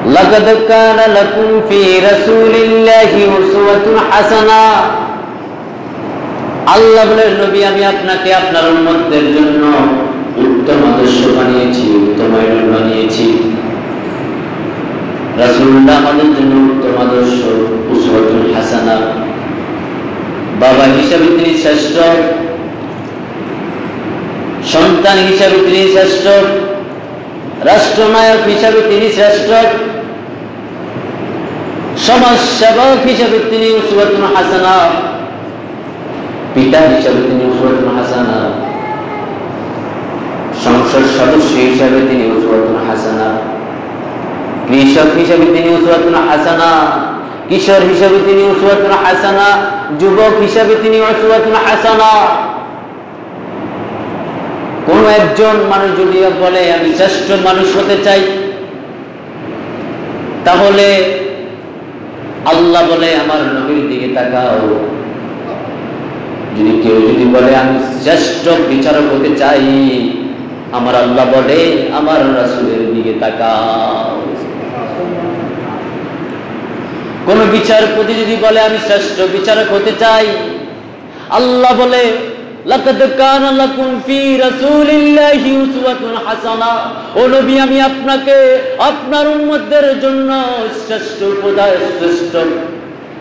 লাকাদ কানা লাকুম ফি রাসূলিল্লাহি উসওয়াতুন হাসানা। আল্লাহ বলেন, নবী আমি আপনাকে আপনার উম্মতদের জন্য উত্তম আদর্শ বানিয়েছি, উত্তম আইডল বানিয়েছি। রাসূলুল্লাহ আমাদের জন্য উত্তম আদর্শ, উসওয়াতুন হাসানা। বাবা হিসাবে তিনি শ্রেষ্ঠ, সন্তান হিসাবে তিনি শ্রেষ্ঠ, রাষ্ট্রনায়ক হিসাবে তিনি শ্রেষ্ঠ, সমাজ সেবক হিসাবে তিনি উসওয়াতুন হাসানা, পিতা হিসাবে তিনি উসওয়াতুন হাসানা, সংসদ সদস্য হিসাবে তিনি উসওয়াতুন হাসানা, কৃষক হিসাবে তিনি উসওয়াতুন হাসানা, কিশোর হিসাবে তিনি উসওয়াতুন হাসানা, যুবক হিসাবে তিনি উসওয়াতুন হাসানা। কোন একজন মানুষ যদি বলে আমি শ্রেষ্ঠ মানুষ হতে চাই, তাহলে আল্লাহ বলে আমার নবীর দিকে তাকাও। যদি কেউ যদি বলে আমি শ্রেষ্ঠ বিচারক হতে চাই, আমার আল্লাহ বলে আমার রাসূলের দিকে তাকাও। কোন বিচারপতি যদি বলে আমি শ্রেষ্ঠ বিচারক হতে চাই, আল্লাহ বলে লাকাদ কানা লাকুম ফি রাসূলিল্লাহি উসওয়াতুন হাসানা। ও নবী আমি আপনাকে আপনার উম্মতদের জন্য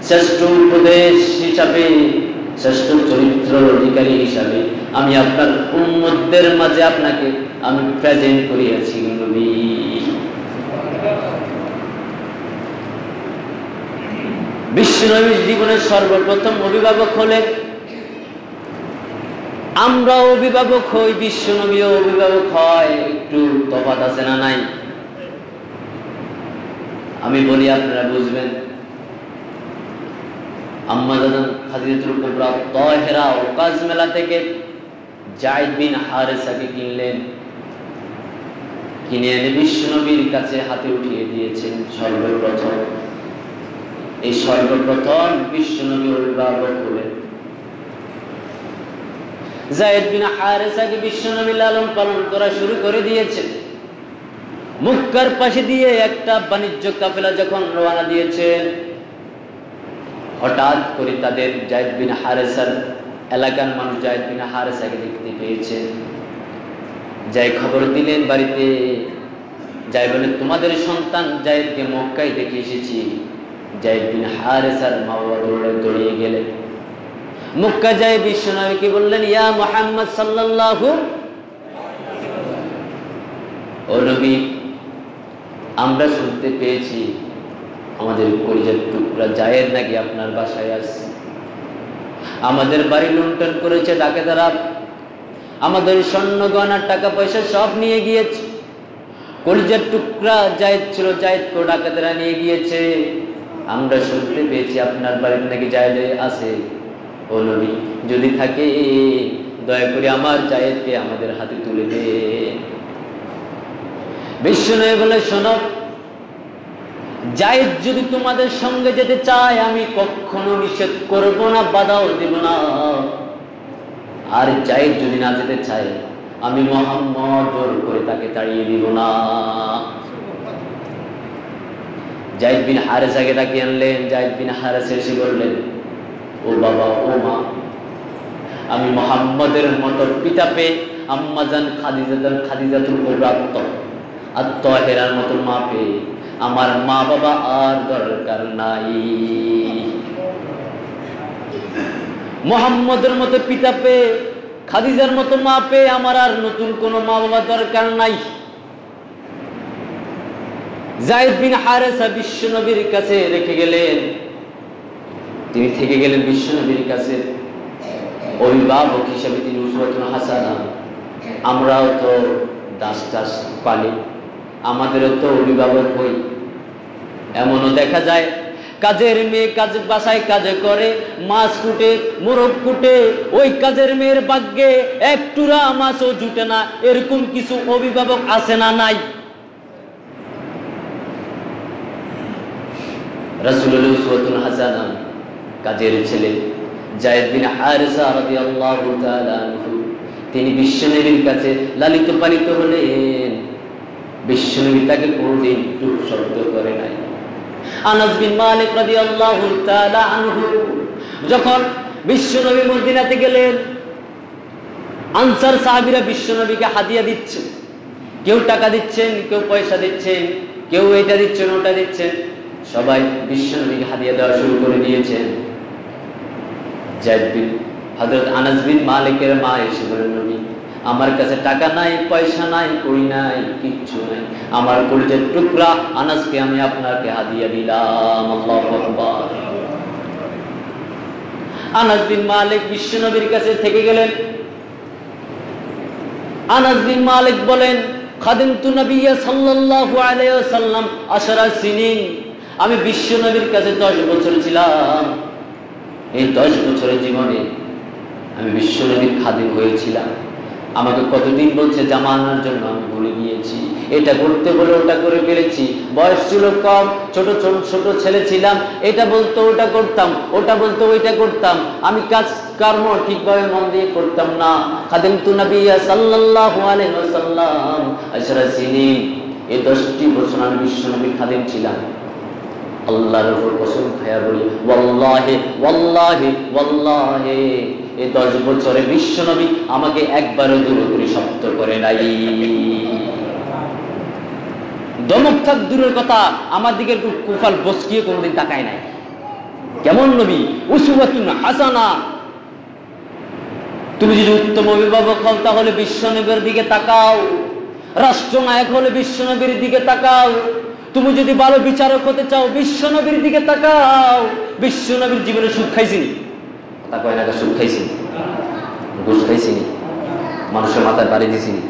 শ্রেষ্ঠ উপদেশ হিসাবে, শ্রেষ্ঠ চরিত্রের অধিকারী হিসাবে আমি আপনার উম্মতদের মাঝে আপনাকে আমি প্রেজেন্ট করিয়াছি নবী। বিশ্বনবীর জীবনের সর্বপ্রথম অভিভাবক হলেন। আমরা অভিভাবক হই, বিশ্বনবীও অভিভাবক হয়, একটু তফাৎ আছে না নাই? আমি বলি আপনারা বুঝবেন। আম্মা জান খাদিজাতুল কুবরা তাহেরা ওকাজ মেলা থেকে যায়েদ বিন হারেসাকে কিনলেন, কিনে এনে বিশ্বনবীর কাছে হাতে উঠিয়ে দিয়েছেন সর্বপ্রথম। এই সর্বপ্রথম বিশ্বনবী অভিভাবক হলেন। যায়েদ বিন হারেসাকে বিশ্বনবী লালন পালন করা শুরু করে দিয়েছে। মক্কার পাশে দিয়ে একটা বাণিজ্য কাফেলা যখন রওনা দিয়েছে, হঠাৎ করে তাদের যায়েদ বিন হারেসার এলাকার মানুষ যায়েদ বিন হারেসাকে দেখতে পেয়েছে। যাই খবর দিলেন বাড়িতে, যাই বলেন তোমাদের সন্তান যায়েদকে মক্কায় দেখে এসেছি। যায়েদ বিন হারেসার মা বাবা দৌড়িয়ে গেলেন। মক্কা যায় বিশ্বনবীকে বললেন, ইয়া মুহাম্মদ সাল্লাল্লাহু, ও নবী আমরা শুনতে পেয়েছি আমাদের কলিজার টুকরা যায়েদ নাকি আপনার বাসায় আছে। আমাদের বাড়ি লুণ্ঠন করেছে ডাকাতেরা, আমাদের স্বর্ণ গয়না টাকা পয়সা সব নিয়ে গিয়েছে। কলিজার টুকরা যায়েদ ছিল, যায়েদকে ডাকাতেরা নিয়ে গিয়েছে। আমরা শুনতে পেয়েছি আপনার বাড়িতে নাকি যায়েদ আছে। ও নবী যদি থাকে দয়া করে আমার যায়েদকে আমাদের হাতে তুলে দে। বিশ্বনবী বলে, শোনো, যায়েদ যদি তোমাদের সঙ্গে যেতে চায় আমি কখনো নিষেধ করব না, বাধাও দেব না। আর যায়েদ যদি না যেতে চায় আমি মুহাম্মদ জোর করে তাকে তাড়িয়ে দিব না। যায়েদ বিন হারেসাকে ডাকিয়ে আনলেন। যায়েদ বিন হারেসা এসে বললেন, ও বাবা, ও মা, আমি মুহাম্মদের মতো পিতা পেয়ে আম্মা জান খাদিজাতুল কুবরা আত-তাহেরার মতো মা পেয়ে আমার মা বাবা আর দরকার নাই। মুহাম্মদের মতো পিতা পেয়ে, খাদিজার মতো মা পেয়ে আমার আর নতুন কোনো মা বাবা দরকার নাই। যায়েদ বিন হারেসা বিশ্বনবীর কাছে রেখে গেলেন। তিনি থেকে গেলেন বিশ্বনবীর কাছে অভিভাবক হিসেবে। তিনি উসওয়াতুন হাসানা। আমরাও তো দাস দাস পালি, আমাদেরও তো অভিভাবক হই। এমনও দেখা যায় কাজের মেয়ে কাজ বাসায় কাজে করে, মাছ কুটে, মোরগ কুটে, ওই কাজের মেয়ের ভাগ্যে এক টুরা মাছও জুটে না। এরকম কিছু অভিভাবক আছে না নাই? রাসূলুল্লাহ উসওয়াতুন হাসানা কাজের ছেলে যায়েদ বিন হারেসা রাদিয়াল্লাহু তাআলা আনহু, তিনি বিশ্বনবীর কাছে লালিত পালিত হলেন। বিশ্বনবী তাকে কোনদিন টুক শব্দ করে নাই। আনাস বিন মালিক রাদিয়াল্লাহু তাআলা আনহু যখন বিশ্বনবী মদিনাতে গেলেন, আনসার সাহাবীরা বিশ্বনবীকে হাদিয়া দিচ্ছেন, কেউ টাকা দিচ্ছেন, কেউ পয়সা দিচ্ছেন, কেউ এটা দিচ্ছেন ওটা দিচ্ছেন, সবাই বিশ্বনবীকে হাদিয়া দেওয়া শুরু করে দিয়েছেন। হযরত আনাস বিন মালিকের মা এসে বলেন, নবী আমার কাছে টাকা নাই, পয়সা নাই, কই নাই, কিচ্ছু নাই, আমার কলিজার টুকরা আনাসকে আমি আপনাকে হাদিয়া দিলাম। আল্লাহু আকবার। আনাস বিন মালিক বিশ্বনবীর কাছে থেকে গেলেন। আনাস বিন মালিক বলেন, খাদিমতু নবিয়্য সাল্লাল্লাহু আলাইহি ওয়াসাল্লাম 10 সিনিন, আমি বিশ্বনবীর কাছে 10 বছর ছিলাম। এই 10 বছরের জীবনে আমি বিশ্বনবীর খাদিম হয়েছিলাম। আমাকে কতদিন বলছে জামা আনার জন্য, আমি ভুলে গিয়েছি, এটা করতে বলে ওটা করে ফেলেছি। বয়স ছিল কম, ছোট ছোট ছোট ছেলে ছিলাম, এটা বলতো ওটা করতাম, ওটা বলতো ওইটা করতাম, আমি কাজ কর্ম ঠিকভাবে মন দিয়ে করতাম না। খাদিমতু নবিয়্য সাল্লাল্লাহু আলাইহি ওয়াসাল্লাম 10 সিনিন, এই 10টি বছর আমি বিশ্বনবীর খাদিম ছিলাম। আল্লাহর উপর কসম খায়া বলি, ওয়াল্লাহি ওয়াল্লাহি ওয়াল্লাহি, এই 10 বছরে বিশ্বনবী আমাকে একবারও দূরে দূরে শব্দ করে নাই। দমক থাক দূরের কথা, আমার দিকে কুফাল বসকিয়ে কোনোদিন তাকায় নাই। কেমন নবী, উসওয়াতুন হাসানা। তুমি যদি উত্তম অভিভাবক হও তাহলে বিশ্বনবীর দিকে তাকাও, রাষ্ট্রনায়ক হলে বিশ্বনবীর দিকে তাকাও, তুমি যদি ভালো বিচারক হতে চাও বিশ্বনবীর দিকে তাকাও। বিশ্বনবীর জীবনে সুখ খাইছিনি? তা কয় না, সুখ খাইছিনি, ঘুষ খাইছিনি, মানুষের মাথায় বাড়ি দিছিনি?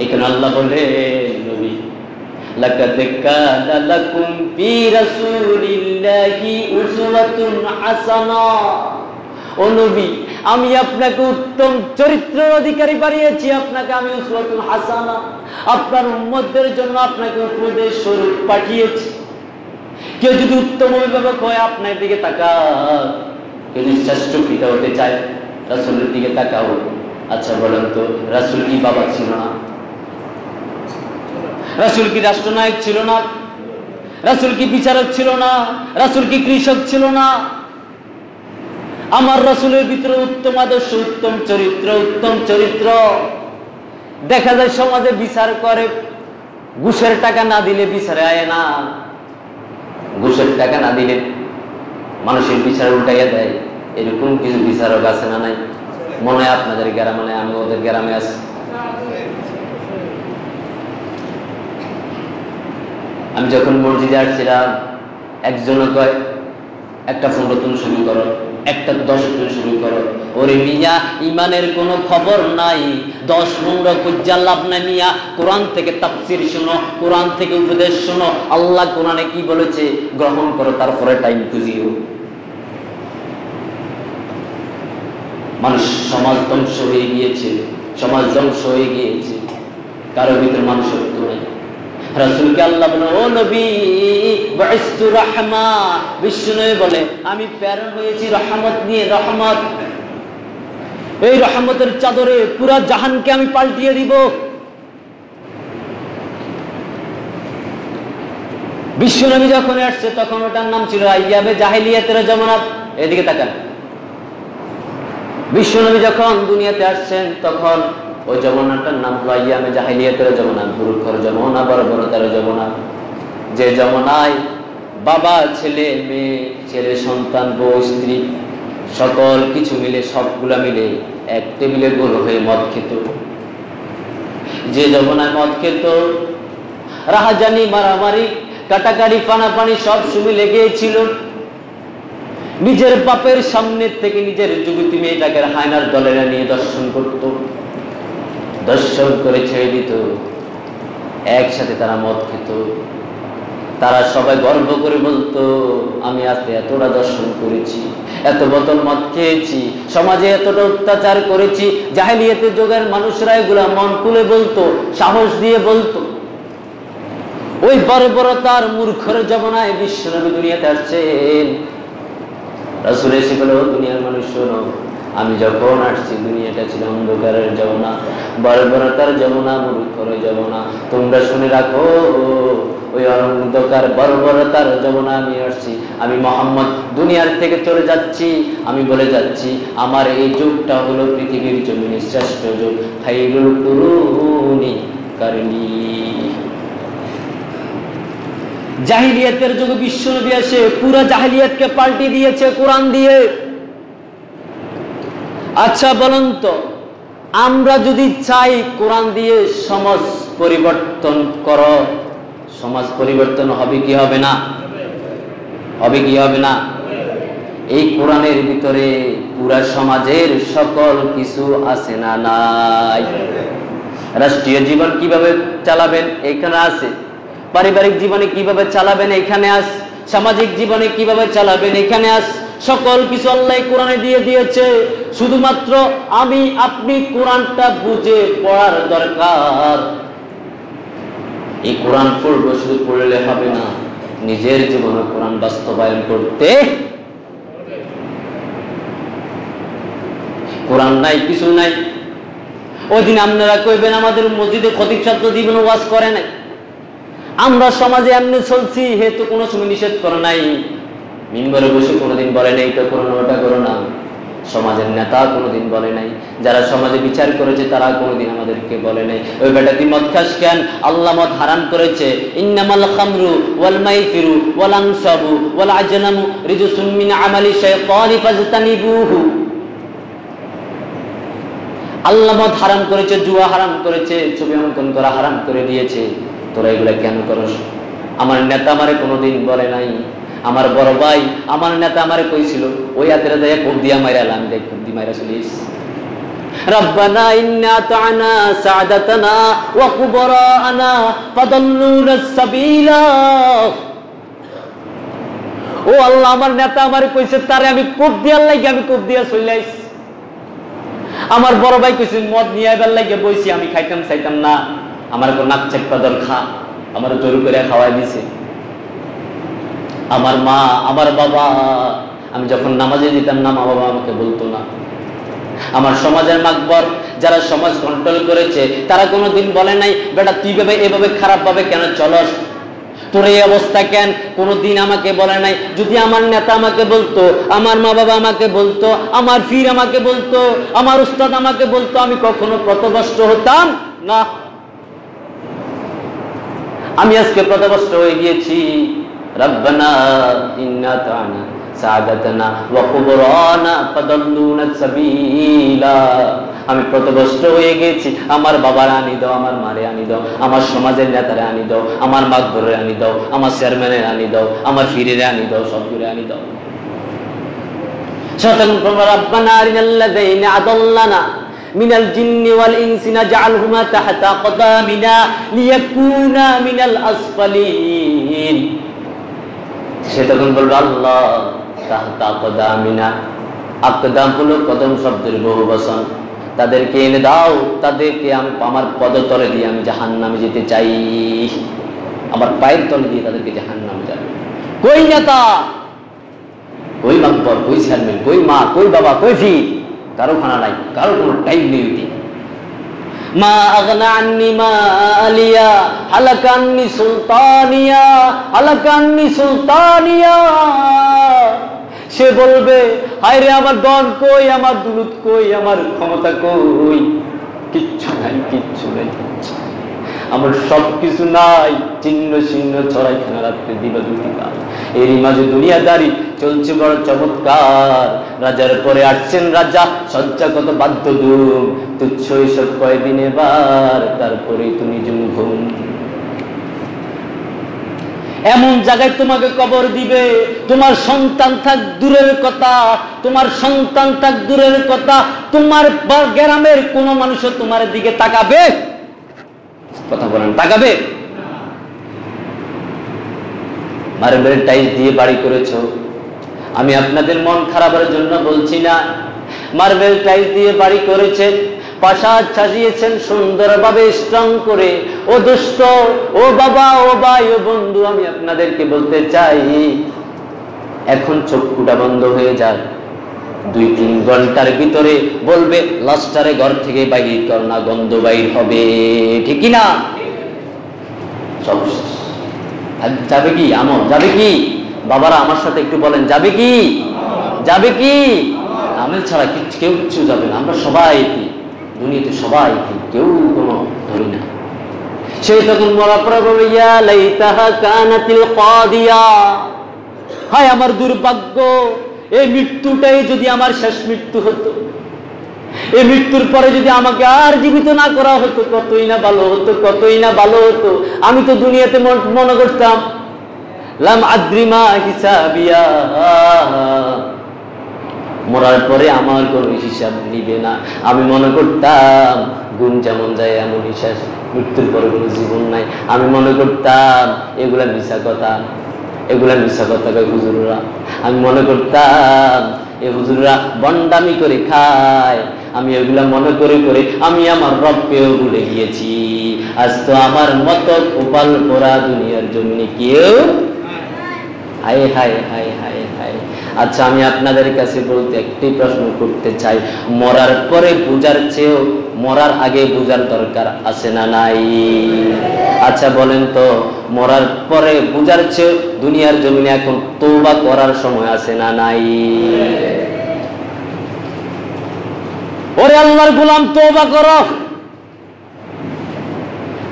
এখানে আল্লাহ বলে, নবী লাকাদ কানা লাকুম ফি রাসূলিল্লাহি উসওয়াতুন হাসানা। ও নবী, আমি আপনাকে উত্তম চরিত্রের অধিকারী বানিয়েছি, আপনাকে আমি উসওয়াতুন হাসানা, আপনার উম্মতদের জন্য আপনাকে উপদেশ স্বরূপ পাঠিয়েছি। কেউ যদি উত্তম অভিভাবক হয় আপনার দিকে তাকাও, কেউ যদি শ্রেষ্ঠ পিতা হতে চায় রাসূলের দিকে তাকাও। আচ্ছা বলেন তো, রাসূল কি বাবা ছিল না? রাসূল কি রাষ্ট্রনায়ক ছিল না? রাসূল কি বিচারক ছিল না? রাসূল কি কৃষক ছিল না? আমার রাসূলের ভিতরে উত্তম আদর্শ, উত্তম চরিত্র, উত্তম চরিত্র। দেখা যায় সমাজে বিচার করে, ঘুষের টাকা না দিলে বিচারে আয় না, ঘুষের টাকা না দিলে মানুষের বিচার উল্টাইয়া দেয়। এরকম কিছু বিচারক আছে না নাই? মনে হয় আপনাদের গ্রামে নাই, আমি ওদের গ্রামে আছি। আমি যখন মসজিদে আসছিলাম, একজন কয় একটা 15 শুরু করো, একটা 10 শুরু করো। ওরে মিয়া, ইমানের কোনো খবর নাই, 10-15 কুজ্জা লাভ নাই মিয়া। কোরআন থেকে তাফসীর শোনো, কোরআন থেকে উপদেশ শোনো, আল্লাহ কোরআনে কি বলেছে গ্রহণ করো, তারপরে টাইম খুঁজিও। মানুষ সমাজ ধ্বংস হয়ে গিয়েছে, সমাজ ধ্বংস হয়ে গিয়েছে, কারো ভিতরে মানুষত্ব নেই। রাসূলকে আল্লাহ বলে, ও নবী বুইস্তু রাহমা, বিশ্বনবী বলে আমি প্রেরণ হয়েছি রহমত নিয়ে, রহমত। এই রহমতের চাদরে পুরা জাহানকে আমি পাল্টিয়ে দিব। বিশ্বনবী যখন আসছে তখন ওটার নাম ছিল আইয়াবে জাহেলিয়াতের জমানা। এদিকে তাকান, বিশ্বনবী যখন দুনিয়াতে আসছেন তখন ওই জমানাটার নাম হলো আইয়ামে জাহেলিয়াতের জমানা, মূর্খর জমানা, বর্বরতার জমানা। যে জমানায় বাবা, ছেলে, মেয়ে, ছেলে সন্তান, বউ, স্ত্রী সকল কিছু মিলে, সবগুলা মিলে এক টেবিলে গোল হয়ে মদ খেত। যে জমানায় মদ খেত, রাহাজানি, মারামারি, কাটাকাটি, পানাপানি সব সুমি লেগেছিল। নিজের বাপের সামনে থেকে নিজের যুবতী মেয়েটাকে হায়নার দলেরা নিয়ে দর্শন করত, দর্শন করে ছেড়ে দিত। একসাথে তারা মদ খেত। তারা সবাই গর্ব করে বলতো, আমি আজকে এতটা দর্শন করেছি, এত বোতল মদ খেয়েছি, সমাজে এতটা অত্যাচার করেছি। জাহেলিয়াতের যুগের মানুষরা এগুলা মন খুলে বলতো, সাহস দিয়ে বলতো। ওই বর্বরতার মূর্খর জমানায় বিশ্বনবী দুনিয়াতে আসছেন। রাসূল এসে বলল, দুনিয়ার মানুষ শোনো, আমি যখন আসছি দুনিয়াটা ছিল অন্ধকারের যমুনা, বর্বরতার যমুনা, মূর্খর যমুনা। তোমরা শুনে রাখো, ওই অন্ধকার বর্বরতার যমুনা আমি আসছি। আমি মুহাম্মদ দুনিয়ার থেকে চলে যাচ্ছি। আমি বলে যাচ্ছি আমার এই যুগটা হলো পৃথিবীর জমিনের শ্রেষ্ঠ যুগ। খায়রুল কুরুনি কারনি। জাহিলিয়াতের যুগে বিশ্বনবী এসে পুরো জাহিলিয়াতকে পাল্টে দিয়েছে কোরআন দিয়ে। আচ্ছা বলুন তো, আমরা যদি চাই কোরআন দিয়ে সমাজ পরিবর্তন করো, সমাজ পরিবর্তন হবে কি হবে না? হবে কি হবে না? এই কোরআনের ভিতরে পুরা সমাজের সকল কিছু আছে না নাই? রাষ্ট্রীয় জীবন কিভাবে চালাবেন এখানে আছে, পারিবারিক জীবনে কিভাবে চালাবেন এখানে আছে, সামাজিক জীবনে কিভাবে চালাবেন এখানে আছে। সকল কিছু আল্লাহ কোরআনে দিয়ে দিয়েছে। শুধুমাত্র আমি আপনি কোরআনটা বুঝে পড়ার দরকার। এই কোরআন পড়বো, শুধু পড়লে হবে না, নিজের জীবনে কোরআন বাস্তবায়ন করতে। কোরআন নাই, কিছু নাই। ওই দিন আপনারা কইবেন আমাদের মসজিদে খতিব ছাত্র জীবন ওয়াজ করে নাই। আমরা সমাজে এমনি চলছি, হেতু কোনো সময় নিষেধ করে নাই। মিম্বরে বসে কোনোদিন বলে নাই এটা করো না ওটা করো না। সমাজের নেতা কোনোদিন বলে নাই, যারা সমাজে বিচার করেছে তারা কোনোদিন আমাদেরকে বলে নাই ওই বেটা তুই মদ খাস কেন, আল্লাহ মদ হারাম করেছে। ইন্নামাল খামরু ওয়াল মাইসিরু ওয়াল আনসাবু ওয়াল আজলামু রিজসুম মিন আমালি শাইতানি ফাজতানিবুহু। আল্লাহ মদ হারাম করেছে, জুয়া হারাম করেছে, ছবি অঙ্কন করা হারাম করে দিয়েছে। তোরা এগুলা কেন করস? আমার নেতা আমারে কোনোদিন বলে নাই। আমার বড় ভাই আমার নেতা আমারে কইছিল ওই হাতের দেয়া কোপ দিয়া মাইরালাম, দেখ কোপ দি মাইরা চলিস। রব্বানা ইন্না আতানা সাআদাতানা ওয়া কুবরানা ফাদাল্লুনা সাবিলা। ও আল্লাহ, আমার নেতা আমারে কইছে তারে আমি কোপ দিয়ার লাগি আমি কোপ দিয়া চলাইছি। আমার বড় ভাই কইছে মদ নিয়ে আইবার লাগে বইছি, আমি খাইতাম চাইতাম না, আমার কোন নাক চেক পাদর খা, আমার জোর করে খাওয়াই দিছে। আমার মা আমার বাবা, আমি যখন নামাজে দিতাম না মা বাবা আমাকে বলতো না। আমার সমাজের মাকবর যারা সমাজ কন্ট্রোল করেছে তারা কোনোদিন বলে নাই বেটা তুই ভাবে এভাবে খারাপ ভাবে কেন চলস, তোর এই অবস্থা কেন, কোনোদিন আমাকে বলে নাই। যদি আমার নেতা আমাকে বলতো, আমার মা বাবা আমাকে বলতো, আমার পীর আমাকে বলতো, আমার উস্তাদ আমাকে বলতো, আমি কখনো পথভ্রষ্ট হতাম না। আমি আজকে পথভ্রষ্ট হয়ে গিয়েছি। রব্বানা ইন্না আতানা সাআদাতানা ওয়া কুবরানা ফাদাল্লুনা সাবিলা। আমি পথভ্রষ্ট হয়ে গেছি। আমার বাবার আনি দাও, আমার মারে আনি দাও, আমার সমাজের নেতারে আনি দাও, আমার মাকবরের আনি দাও, আমার চেয়ারম্যানের আনি দাও, আমার ফিরের আনি দাও, সবগুলো আনি দাও। শয়তান বলল রব্বানা আরিনাল্লাযীনা আদাল্লানা মিনাল জিন্নি ওয়াল ইনসি নাজআলহুমা তাহতা কদামিনা লিয়াকুনা মিনাল আসফালিন। সে তখন বলল আল্লাহ তাহতা কদামিনা, আকদাম হলো কদম শব্দের বহু বচন, তাদেরকে এনে দাও, তাদেরকে আমি আমার পদতলে দিয়ে আমি জাহান্নামে যেতে চাই, আমার পায়ের তলে দিয়ে তাদেরকে জাহান্নামে যাবে। কই নেতা, কই মাকবর, কই চেয়ারম্যান, কই মা, কই বাবা, কই ফি, কারো খানা নাই, কারো কোনো টাইম নেই। মা আগনা আন্নি মালিয়া হালাকান্নি সুলতানিয়া হালাকান্নি সুলতানিয়া। সে বলবে হায় রে আমার দন কই, আমার দুলুত কই, আমার ক্ষমতা কই, কিচ্ছু নাই, কিচ্ছু নাই, আমার সব কিছু নাই, চিহ্ন চিহ্ন ছড়াইখানা রাখতে দিবা দুটিকা। এরই মাঝে দুনিয়াদারি চলছে বড় চমৎকার। রাজার পরে আসছেন রাজা, সজ্জা কত বাধ্য দুম, তুচ্ছ এসব কয়দিন এবার, তারপরেই তুমি ঘুম। এমন জায়গায় তোমাকে কবর দিবে, তোমার সন্তান থাক দূরের কথা, তোমার সন্তান থাক দূরের কথা, তোমার গ্রামের কোন মানুষও তোমার দিকে তাকাবে? কথা বলেন, তাকাবে? মার্বেল টাইলস দিয়ে বাড়ি করেছ, আমি আপনাদের মন খারাপের জন্য বলছি না। মার্বেল টাইলস দিয়ে বাড়ি করেছে, প্রাসাদ সাজিয়েছেন সুন্দরভাবে স্ট্রং করে। ও দোস্ত, ও বাবা, ও ভাই, ও বন্ধু, আমি আপনাদেরকে বলতে চাই এখন চক্ষুটা বন্ধ হয়ে যাক, 2-3 ঘন্টার ভিতরে বলবে লাস্টারে ঘর থেকে বাইর কর না, গন্ধ বাইর হবে, ঠিক কি না? সব শেষ। আর যাবে কি আমল? যাবে কি? বাবারা আমার সাথে একটু বলেন, যাবে কি? যাবে কি? আমল ছাড়া কেউ কিছু যাবে না। আমরা সবাই কি দুনিয়াতে সবাই কি, কেউ কোনো ধরি না। সে তখন মরার পরে বলবে ইয়া লাইতাহা কানাতিল কাদিয়া, হায় আমার দুর্ভাগ্য, এই মৃত্যুটাই যদি আমার শেষ মৃত্যু হতো, এই মৃত্যুর পরে যদি আমাকে আর জীবিত না করা হতো, কতই না ভালো হতো, কতই না ভালো হতো। আমি তো দুনিয়াতে মনে করতাম লাম আদ্রিমা হিসাবিয়া, মরার পরে আমার কোনো হিসাব নিবে না। আমি মনে করতাম গুণ যেমন যায় এমন হিসাব, মৃত্যুর পরে কোনো জীবন নাই। আমি মনে করতাম এগুলা মিশা কথা, এগুলা মিশা কথা কয় হুজুররা। আমি মনে করতাম এ হুজুররা বন্ডামি করে খায়। আমি এগুলা মনে করে করে আমি আমার রবকেও ভুলে গিয়েছি। আজ তো আমার মতো কপাল পোড়া দুনিয়ার জমিনে কেউ। হায় হায় হায় হায় হায়। আচ্ছা, আমি আপনাদের কাছে বলতে একটি প্রশ্ন করতে চাই, মরার পরে বুঝার চেয়েও মরার আগে বুঝার দরকার আছে না নাই? আচ্ছা বলেন তো, মরার পরে বুঝার চেয়েও দুনিয়ার জমিনে এখন তওবা করার সময় আছে না নাই? ওরে আল্লাহর গোলাম, তওবা করো।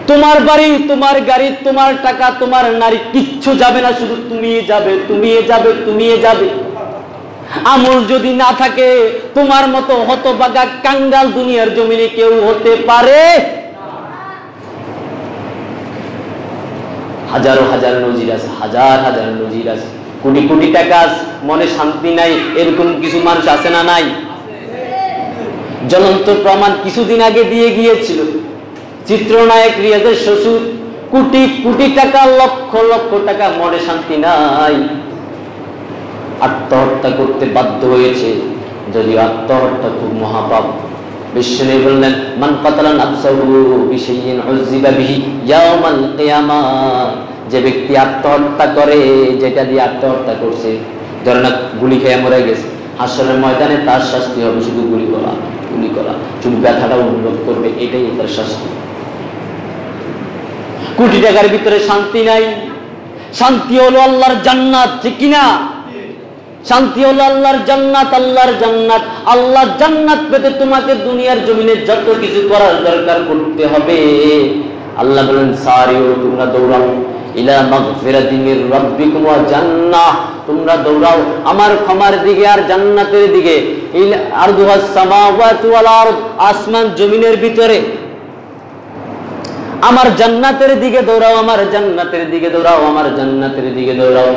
তোমার বাড়ি, তোমার গাড়ি, তোমার টাকা, তোমার নারী কিচ্ছু যাবে না, শুধু তুমি যাবে, তুমি যাবে, তুমি যাবে। আমল যদি না থাকে, তোমার মতো হতভাগা কাঙ্গাল দুনিয়ার জমিনে কেউ হতে পারে? হাজারো হাজার নজির আছে, হাজার হাজার নজির আছে। কোটি কোটি টাকা আছে, মনে শান্তি নাই, এরকম কিছু মানুষ আছে না নাই? জ্বলন্ত প্রমাণ কিছুদিন আগে দিয়ে গিয়েছিল চিত্রনায়ক রিয়াজের শ্বশুর, কোটি কোটি টাকা, লক্ষ লক্ষ টাকা, মনে শান্তি নাই, আত্মহত্যা করতে বাধ্য হয়েছে। যদিও আত্মহত্যা খুব মহাপাপ। বিশ্বনবী বললেন মান কাতালা নাফসাহু বিশাইইন উযিবা বিহি ইয়াওমাল কিয়ামাহ, যে ব্যক্তি আত্মহত্যা করে, যেটা দিয়ে আত্মহত্যা করছে, ধরেন গুলি খেয়ে মরে গেছে, হাসরের ময়দানে তার শাস্তি হবে শুধু গুলি করা, গুলি করা, শুধু ব্যথাটা অনুভব করবে, এটাই তার শাস্তি। কোটি টাকার ভিতরে শান্তি নাই। শান্তি হলো আল্লাহর জান্নাত, ঠিক কিনা? শান্তি হলো আল্লাহর জান্নাত, আল্লাহর জান্নাত। আল্লাহর জান্নাত পেতে তোমাকে দুনিয়ার জমিনে যত কিছু করার দরকার করতে হবে। আল্লাহ বলেন সারিউ, তোমরা দৌড়াও, ইলা মাগফিরাতিন মির রাব্বিকুম ওয়া জান্নাহ, তোমরা দৌড়াও আমার ক্ষমার দিকে আর জান্নাতের দিকে। আরদুহাস সামাওয়াতু ওয়াল আরদ, আসমান জমিনের ভিতরে। আমার জান্নাতের দিকে দৌড়াও, আমার জান্নাতের দিকে দৌড়াও, আমার জান্নাতের দিকে দৌড়াও।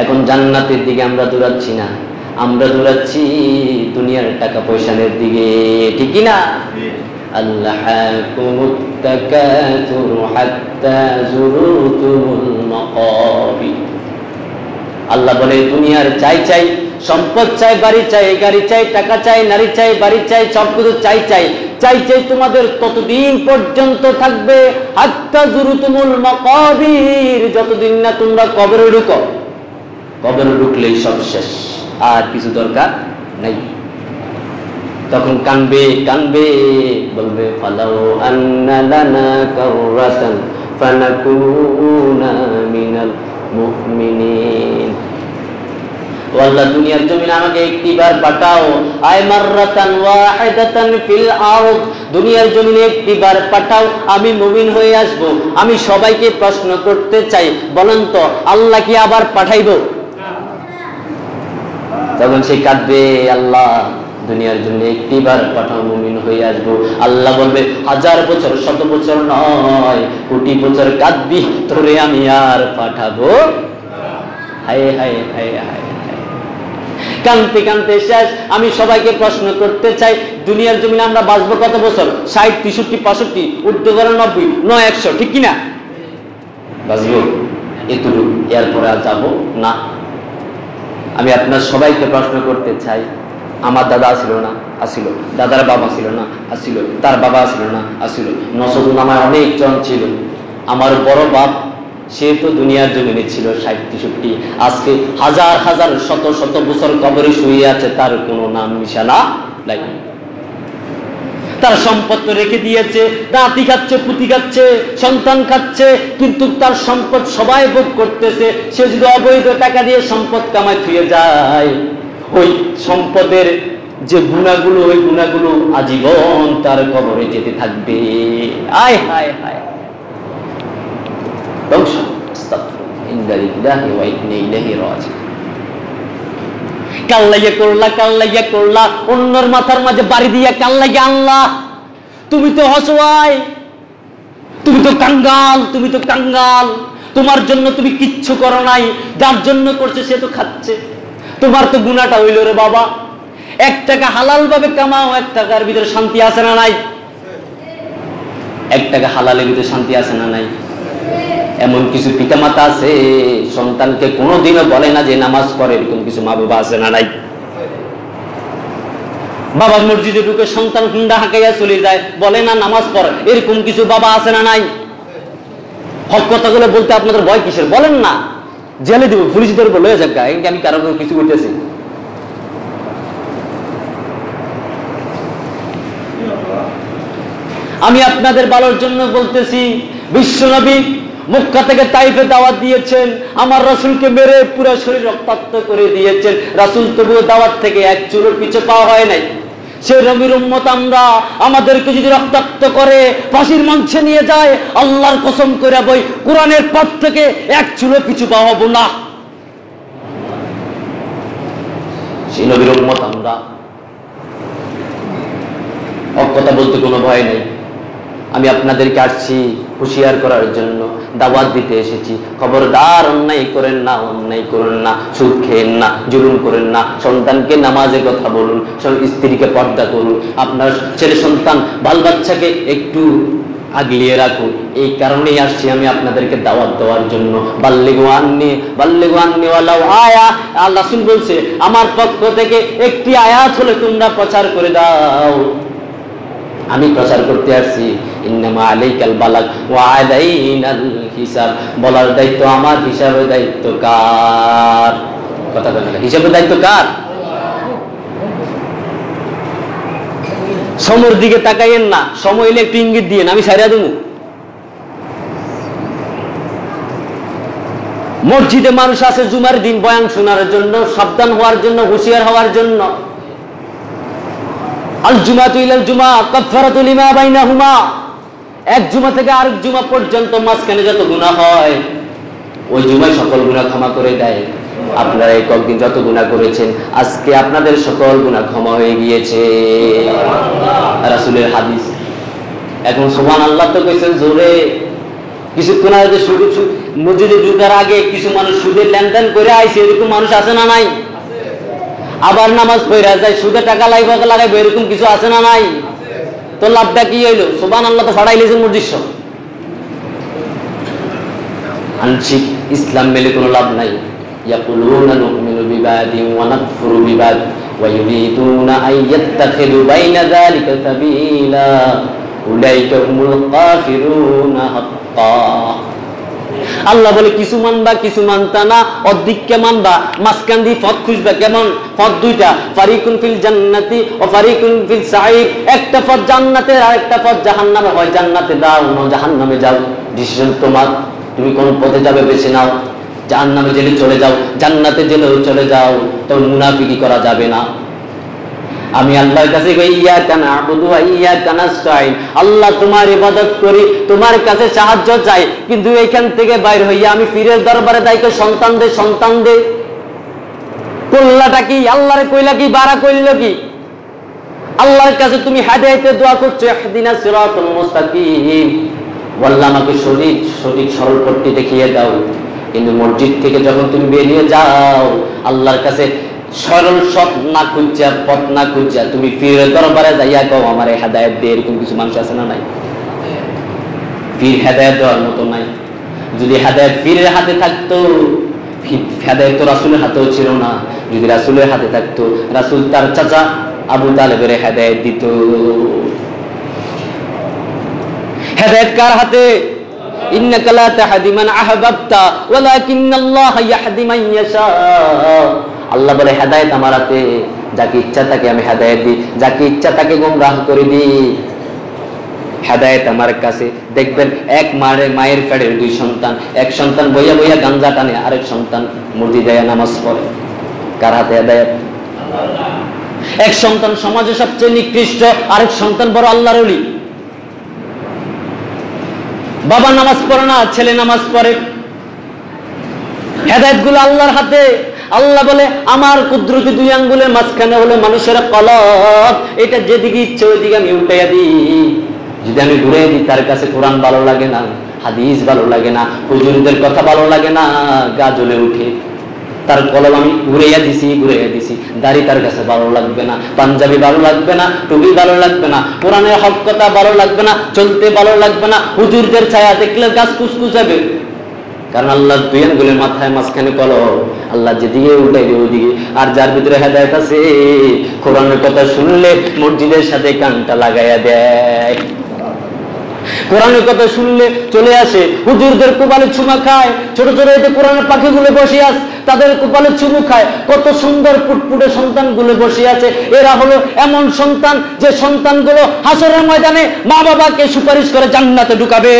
এখন জান্নাতের দিকে আমরা দৌড়াচ্ছি না, আমরা দৌড়াচ্ছি দুনিয়ার টাকা পয়সার দিকে, ঠিক কি না? আল্লাহাকুমুত তাকাসুর হাত্তা যুরতুমুল মাকাবির। আল্লাহ বলে দুনিয়ার চাই চাই, সম্পদ চাই, বাড়ি চাই, গাড়ি চাই, টাকা চাই, নারী চাই, বাড়ি চাই, সবকিছু চাই চাই চাই চাই তোমাদের ততদিন পর্যন্ত থাকবে হাত্তা যুরতুমুল মাকাবির, যতদিন না তোমরা কবরে ঢুকো। কবরে ঢুকলেই সব শেষ, আর কিছু দরকার নাই। তখন কানবে কানবে, বলবে ফালাউ আন্না লানা কাররাতান ফানাকুনা মিনাল মুমিনিন। ও আল্লাহ, দুনিয়ার জমিনে আমাকে একটিবার পাঠাও, আয় মাররাতান ওয়াহিদাতান ফিল আরদ, দুনিয়ার জমিনে একটিবার পাঠাও, আমি মুমিন হয়ে আসব। আমি সবাইকে প্রশ্ন করতে চাই, বলেন তো আল্লাহ কি আবার পাঠাইব? তখন সে কাঁদবে, আল্লাহ দুনিয়ার জন্য একটিবার পাঠাও, মুমিন হয়ে আসবো। আল্লাহ বলবে 1000 বছর, 100 বছর নয়, কোটি বছর কাঁদবি, তোরে আমি আর পাঠাবো? হায় হায় হায় হায়, কানতে কানতে শেষ। আমি সবাইকে প্রশ্ন করতে চাই, দুনিয়ার জমিনে আমরা বাঁচবো কত বছর? 60, 63, 65, ঊর্ধ্ব করে 90, 100, ঠিক কিনা? বাঁচবো এতটুকু, এরপরে আর যাবো না। আমি আপনার সবাইকে প্রশ্ন করতে চাই, আমার দাদা ছিল না? আসিল। দাদার বাবা ছিল না? আসিল। তার বাবা ছিল না? আসিল। নসরুল নামায় অনেকজন ছিল। আমার বড় বাপ সে তো দুনিয়ার জমিনে ছিল 60-63, আজকে হাজার হাজার শত শত বছর কবরে শুয়ে আছে, তার কোনো নাম নিশানা নাই। তার সম্পদ তো রেখে দিয়েছে, নাতি খাচ্ছে, পুতি খাচ্ছে, সন্তান খাচ্ছে, কিন্তু তার সম্পদ সবাই ভোগ করতেছে। সে যদি অবৈধ টাকা দিয়ে সম্পদ কামায় থুয়ে যায়, ওই সম্পদের যে গুণাগুলো, ওই গুণাগুলো আজীবন তার কবরে যেতে থাকবে। আয় হায় হায়, ধ্বংস। কাল্লাইয়া করলা অন্যর মাথার মাঝে বাড়ি দিয়া, কাল্লাইয়া আল্লাহ তুমি তো অসহায়, তুমি তো কাঙ্গাল, তোমার জন্য তুমি কিচ্ছু করো নাই, যার জন্য করছে সে তো খাচ্ছে, তোমার তো গুনাহটা হইল রে বাবা। 1 টাকা হালাল ভাবে কামাও, 1 টাকার ভিতরে শান্তি আছে না নাই? 1 টাকা হালালের ভিতরে শান্তি আছে না নাই? এমন কিছু পিতামাতা আছে সন্তানকে কোনোদিনও বলে না যে নামাজ পড়ে, এরকম কিছু মা বাবা আছে না নাই? বাবা মসজিদে ঢুকে সন্তান হুন্ডা হাঁকাইয়া চলে যায়, বলে না নামাজ পড়ে, এরকম কিছু বাবা আছে না নাই? হক কথাগুলো বলতে আপনাদের ভয় কিসের? বলেন না, জেলে দিব, পুলিশ ধরবো, লয়ে যাক, আমি কারো কিছু করতেছি। আমি আপনাদের ভালোর জন্য বলতেছি, বিশ্বনবী মক্কা থেকে তাইফে দাওয়াত দিয়েছেন, আমার রাসূলকে মেরে পুরো শরীর রক্তাক্ত করে দিয়েছেন, রাসূল তবুও দাওয়াত থেকে 1 চুলোর পিছু পাওয়া হয় নাই। সে নবীর উম্মত আমরা, আমাদেরকে যদি রক্তাক্ত করে ফাঁসির মঞ্চে নিয়ে যায়, আল্লাহর কসম করে বই, কোরআনের পথ থেকে 1 চুলো পিছু পাওয়া হবো না। সে নবীর উম্মত আমরা, হক কথা বলতে কোনো ভয় নেই। আমি আপনাদেরকে আসছি হুঁশিয়ার করার জন্য, দাওয়াত দিতে এসেছি। খবরদার অন্যায় করেন না, সুদ খেয়েন না, জুলুম করেন না, সন্তানকে নামাজের কথা বলুন, স্ত্রীকে পর্দা করুন, আপনার ছেলে সন্তান বাল বাচ্চাকে একটু আগলিয়ে রাখুন। এই কারণেই আসছি আমি আপনাদেরকে দাওয়াত দেওয়ার জন্য। বাল্লিগু আন্নি ওয়ালাউ আয়া, আল্লাহ রাসূল বলছে আমার পক্ষ থেকে একটি আয়াত হলে তোমরা প্রচার করে দাও। আমি প্রচার করতে আসছি। ইন্নামা আলাইকাল বালাগ ওয়া আলাইনাল হিসাব, বলার দায়িত্ব আমার, হিসাবের দায়িত্ব কার? কথা বলেন, হিসাবের দায়িত্ব কার? সময়ের দিকে তাকাইয়েন না, সময় এলে একটু ইঙ্গিত দিয়ে আমি সারিয়া দেবো। মসজিদে মানুষ আছে জুমার দিন বয়ান শোনার জন্য, সাবধান হওয়ার জন্য, হুঁশিয়ার হওয়ার জন্য। আল জুমাতু ইলাল জুমা কাফারাতু লিমা বাইনাহুমা, 1 জুমা থেকে আরেক জুমা পর্যন্ত মাঝখানে যত গুনাহ হয়, ওই জুমায় সকল গুনাহ ক্ষমা করে দেয়। আপনারা এই কয়েকদিন যত গুনাহ করেছেন, আজকে আপনাদের সকল গুনাহ ক্ষমা হয়ে গিয়েছে। রাসূলের হাদিস। এখন সুবহানাল্লাহ তো কইছেন জোরে। কিছুক্ষণ আগে মসজিদে ঢোকার আগে কিছু মানুষ সুদের লেনদেন করে আইছে, এরকম মানুষ আছে না নাই? আবার নামাজ পড়া যায়, সুদে টাকা লাগাইবে, এরকম কিছু আছে না নাই? তো লাভটা কি হইলো? সুবহানাল্লাহ তো ফাড়াইলেছেন মসজিদ সব। আংশিক ইসলাম মেলে কোনো লাভ নাই। ইয়াকুলুনা নুমিনু বিবাদি ওয়া নাকফুরু বিবাদ ওয়া ইউরিদুনা আন ইয়াত্তাখিযু বাইনা যালিকা সাবিলা উলাইকা হুমুল কাফিরুনা হাক্কা। আল্লাহ বলে কিছু মানবা কিছু মানতা না, অর্ধেককে মানবা, মাঝখান দিয়ে পথ খুঁজবা। কেমন পথ? 2টা, ফারিকুন ফিল জান্নাতি ও ফারিকুন ফিল সাঈর। একটা পথ জান্নাতের আর একটা পথ জাহান্নামে। হয় জান্নাতে দাও না জাহান্নামে যাও, ডিসিশন তোমার। তুমি কোন পথে যাবে বেছে নাও। জাহান্নামে গেলে চলে যাও, জান্নাতে গেলেও চলে যাও, তবে মুনাফিকি করা যাবে না। আমি আল্লাহর কাছে ইয়াকা না'বুদু ওয়া ইয়াকা নাস্তাঈন, আল্লাহ তোমার ইবাদত করি, তোমার কাছে সাহায্য চাই, কিন্তু এইখান থেকে বাইরে হইয়া আমি পীরের দরবারে যাই কই সন্তান দে কল্লাটা কি? আল্লাহরে কইলা কি? বাড়া কইল কি? আল্লাহর কাছে তুমি হেদায়েতের দোয়া করছো, ইহদিনাস সিরাতাল মুস্তাকিম, আল্লাহ আমাকে সঠিক সরল পথটি দেখিয়ে দাও। কিন্তু মসজিদ থেকে যখন তুমি বেরিয়ে যাও, আল্লাহর কাছে সরল সৎ না খুঁজা, পথ না খুঁজা তুমি পীরের দরবারে যাইয়া কও আমারে হেদায়েত দে, এরকম কিছু মানুষ আছে না নাই? পীর হেদায়েত দেওয়ার মতো নাই। যদি হেদায়েত পীরের হাতে থাকতো, হেদায়েত তো রাসূলের হাতেও ছিল না। যদি রাসূলের হাতে থাকতো, রাসূল তার চাচা আবু তালেবের হেদায়েত দিত। হেদায়েত কার হাতে? ইন্নাকা লা তাহদি মান আহবাবতা ওয়ালাকিন্নাল্লাহা ইয়াহদি মান ইয়াশা। আল্লাহ বলে হেদায়েত আমার হাতে, যাকে ইচ্ছা তাকে আমি হেদায়েত দিই, যাকে ইচ্ছা তাকে গোমরাহ করে দিই। হেদায়েত আমার কাছে। দেখবেন এক মায়ের পেটের দুই সন্তান, এক সন্তান বইয়া বইয়া গাঞ্জা টানে, আরেক সন্তান মুরদি দেয়া নামাজ পড়ে। কার হাতে হেদায়েত? এক সন্তান সমাজে সবচেয়ে নিকৃষ্ট, আরেক সন্তান বড় আল্লাহর ওলি। বাবা নামাজ পড়ে না, ছেলে নামাজ পড়ে। হেদায়েত গুলো আল্লাহর হাতে। আল্লাহ বলে আমার কুদরতি দুই আঙ্গুলের মাঝখানে হলো মানুষের কলব, এটা যেদিকে ইচ্ছে ওইদিকে আমি উঠাইয়া দিই। যদি আমি ঘুরে দিই, তার কাছে কোরআন ভালো লাগে না, হাদিস ভালো লাগে না, হুজুরদের কথা ভালো লাগে না, গা জ্বলে উঠে। তার কলম আমি ঘুরাইয়া দিছি, দাড়ি তার কাছে ভালো লাগবে না, পাঞ্জাবি ভালো লাগবে না, টুপি ভালো লাগবে না, কোরআনের হক কথা ভালো লাগবে না, চলতে ভালো লাগবে না, হুজুরদের ছায়া দেখলে গাছ কুচকুচাবে। কারণ আল্লাহ দুই আঙ্গুলের মাথায় মাঝখানে কলম, আল্লাহ যেদিকে উল্টাই দিয়ে ওইদিকে। আর যার ভিতরে হেদায়েত আছে, কোরআনের কথা শুনলে মসজিদের সাথে কানটা লাগাইয়া দেয়। কোরআনের কথা শুনলে চলে আসে, হুজুরদের কোপালে চুমা খায়। ছোট ছোট এই যে কোরআনের পাখিগুলো বসে আছে, তাদের কোপালে চুমু খায়। কত সুন্দর ফুটফুটে সন্তানগুলো বসে আছে। এরা হলো এমন সন্তান যে সন্তানগুলো হাসরের ময়দানে মা বাবাকে সুপারিশ করে জান্নাতে ঢুকাবে।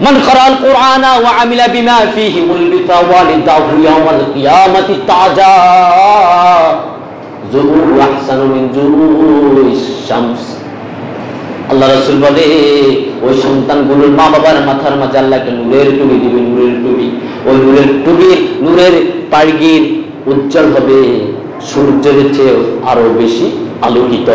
মান ক্বারাআল কুরআনা ওয়া আমিলা বিমা ফীহি উলবিতা ওয়ালিদাহু ইয়াওমাল কিয়ামাতি তাজা যুরু আহসানু মিন যুরুইশ শামস। আল্লাহ রাসূল বলে, ওই সন্তানগুলোর মা বাবার মাথার মাঝে আল্লাহ একটা নূরের টুপি দিবে, নূরের টুপি। ওই নূরের টুপির নূরের পাড়গির উজ্জ্বল হবে সূর্যের চেয়ে আরো বেশি আলোকিত।